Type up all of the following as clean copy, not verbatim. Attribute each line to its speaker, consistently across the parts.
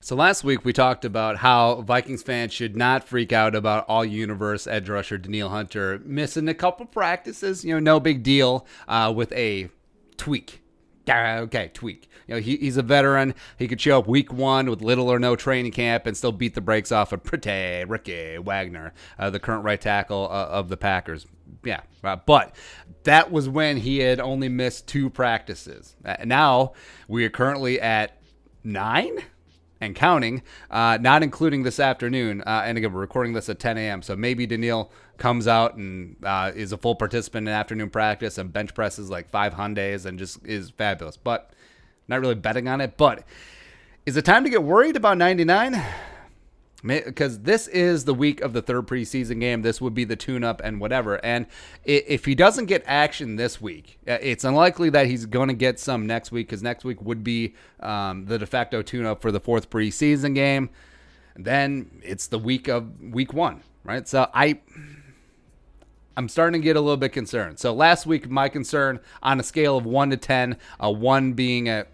Speaker 1: So last week we talked about how Vikings fans should not freak out about all-universe edge rusher Danielle Hunter missing a couple practices. No big deal with a tweak. Okay, tweak. He's a veteran. He could show up week one with little or no training camp and still beat the brakes off of pretty Ricky Wagner, the current right tackle of the Packers. Yeah, but that was when he had only missed 2 practices. Now we are currently at 9 and counting, not including this afternoon. And again, we're recording this at 10 a.m. So maybe Danielle comes out and is a full participant in afternoon practice and bench presses like 5 Hyundais and just is fabulous. But not really betting on it. But is it time to get worried about 99? Because this is the week of the 3rd preseason game. This would be the tune-up and whatever. And if he doesn't get action this week, it's unlikely that he's going to get some next week, because next week would be the de facto tune-up for the 4th preseason game. Then it's the week of week 1, right? So I'm starting to get a little bit concerned. So last week, my concern on a scale of 1 to 10, 1 being a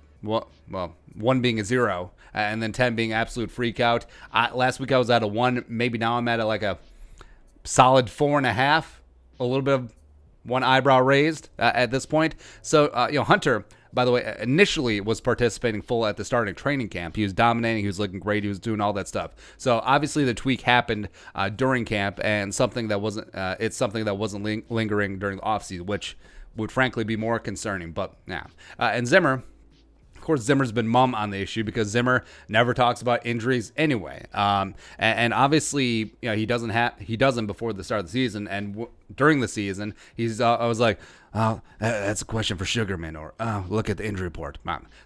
Speaker 1: 0, and then 10 being absolute freak out. Last week I was at a 1. Maybe now I'm at like a solid 4.5. A little bit of one eyebrow raised at this point. So, Hunter, by the way, initially was participating full at the starting training camp. He was dominating. He was looking great. He was doing all that stuff. So obviously the tweak happened during camp, and something that wasn't. It's something that wasn't lingering during the offseason, which would frankly be more concerning. But yeah, and Zimmer. Of course, Zimmer's been mum on the issue because Zimmer never talks about injuries anyway. And obviously, he doesn't before the start of the season. And during the season, I was like, oh, that's a question for Sugarman, or look at the injury report.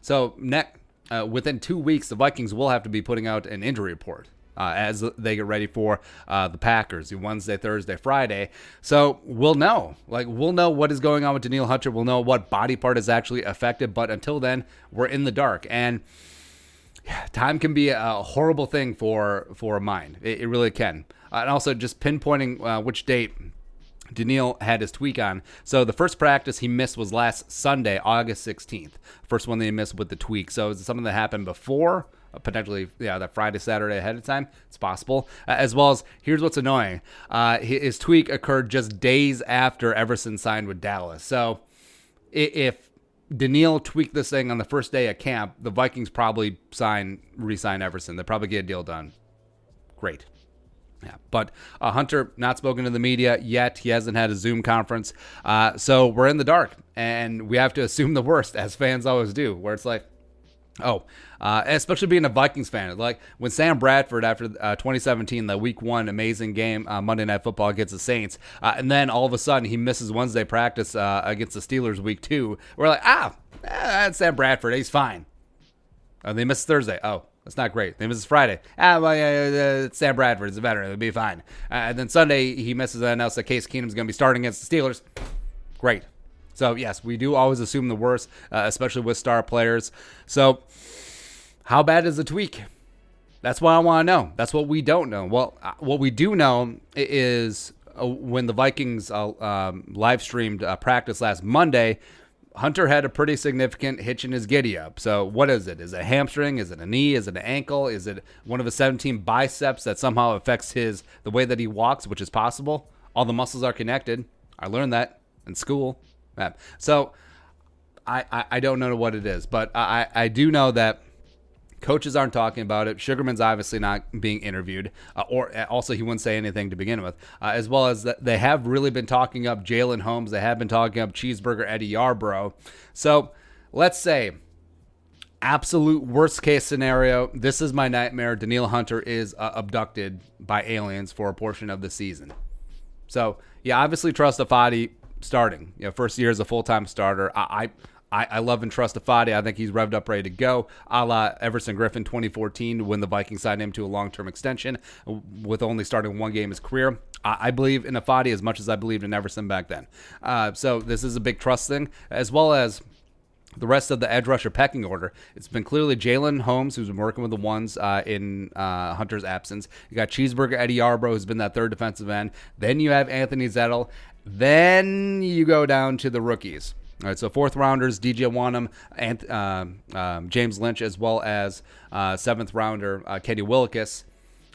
Speaker 1: So within 2 weeks, the Vikings will have to be putting out an injury report as they get ready for the Packers, Wednesday, Thursday, Friday. So we'll know what is going on with Danielle Hunter. We'll know what body part is actually affected. But until then, we're in the dark. And time can be a horrible thing for a mind. It really can. And also just pinpointing which date Danielle had his tweak on. So the first practice he missed was last Sunday, August 16th. First one that he missed with the tweak. So is it something that happened before? Potentially, that Friday, Saturday ahead of time. It's possible. As well as, here's what's annoying. His tweak occurred just days after Everson signed with Dallas. So if Danielle tweaked this thing on the first day of camp, the Vikings probably re-sign Everson. They'll probably get a deal done. Great. Yeah, but Hunter not spoken to the media yet. He hasn't had a Zoom conference. So we're in the dark, and we have to assume the worst, as fans always do, where it's like, especially being a Vikings fan. Like when Sam Bradford, after 2017, the week 1 amazing game, Monday Night Football against the Saints, and then all of a sudden he misses Wednesday practice against the Steelers week 2. We're like, that's Sam Bradford. He's fine. They miss Thursday. Oh, that's not great. They miss Friday. It's Sam Bradford. It's a veteran. It'll be fine. And then Sunday he misses and announced that Case Keenum's going to be starting against the Steelers. Great. So, yes, we do always assume the worst, especially with star players. So, how bad is the tweak? That's what I want to know. That's what we don't know. Well, what we do know is when the Vikings live streamed practice last Monday, Hunter had a pretty significant hitch in his giddy-up. So, what is it? Is it a hamstring? Is it a knee? Is it an ankle? Is it one of his 17 biceps that somehow affects the way that he walks, which is possible? All the muscles are connected. I learned that in school. So I don't know what it is, but I do know that coaches aren't talking about it. Sugarman's obviously not being interviewed, or also he wouldn't say anything to begin with, as well as that they have really been talking up Jalen Holmes. They have been talking up Cheeseburger Eddie Yarbrough. So let's say absolute worst case scenario, this is my nightmare. Danielle Hunter is abducted by aliens for a portion of the season. So yeah, obviously trust Afadi starting. First year as a full-time starter. I love and trust Afadi. I think he's revved up, ready to go, a la Everson Griffin 2014 when the Vikings signed him to a long-term extension with only starting 1 game in his career. I believe in Afadi as much as I believed in Everson back then. So this is a big trust thing, as well as the rest of the edge rusher pecking order. It's been clearly Jalen Holmes, who's been working with the ones in Hunter's absence. You got Cheeseburger Eddie Yarbrough, who's been that third defensive end. Then you have Anthony Zettel. Then you go down to the rookies. All right, so fourth rounders, DJ Wanham, and James Lynch, as well as seventh rounder, Katie Willikis.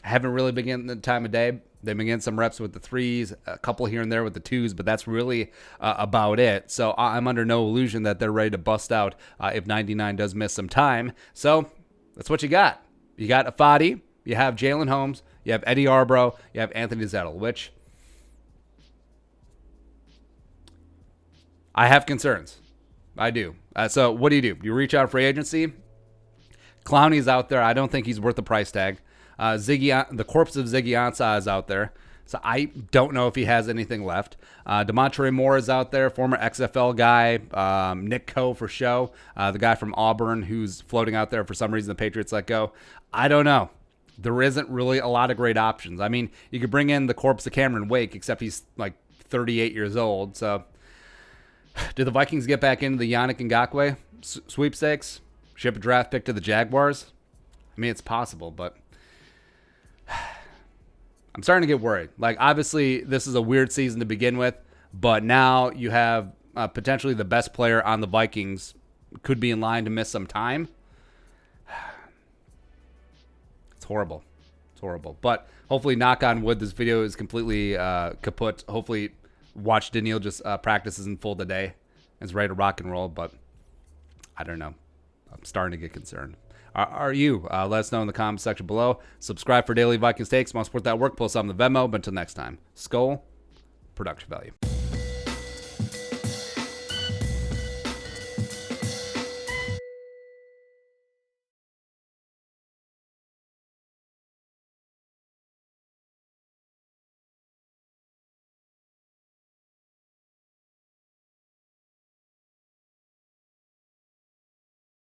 Speaker 1: Haven't really been getting the time of day. They've been getting some reps with the threes, a couple here and there with the twos, but that's really about it. So I'm under no illusion that they're ready to bust out if 99 does miss some time. So that's what you got. You got Afadi, you have Jalen Holmes, you have Eddie Arbro, you have Anthony Zettel, which I have concerns. I do. So what do? You reach out for agency. Clowney's out there. I don't think he's worth the price tag. The corpse of Ziggy Ansah is out there. So I don't know if he has anything left. DeMontre Moore is out there, former XFL guy. Nick Coe for show, the guy from Auburn who's floating out there for some reason the Patriots let go. I don't know. There isn't really a lot of great options. I mean, you could bring in the corpse of Cameron Wake, except he's like 38 years old. So do the Vikings get back into the Yannick Ngakoue sweepstakes? Ship a draft pick to the Jaguars? I mean, it's possible, but I'm starting to get worried. Like, obviously, this is a weird season to begin with, but now you have potentially the best player on the Vikings could be in line to miss some time. It's horrible. It's horrible. But hopefully, knock on wood, this video is completely kaput. Hopefully, watch Danielle just practices in full today. Is ready to rock and roll, but I don't know. I'm starting to get concerned. Are you? Let us know in the comment section below. Subscribe for daily Vikings takes. Want to support that work? Post on the Venmo. But until next time, Skull, production value.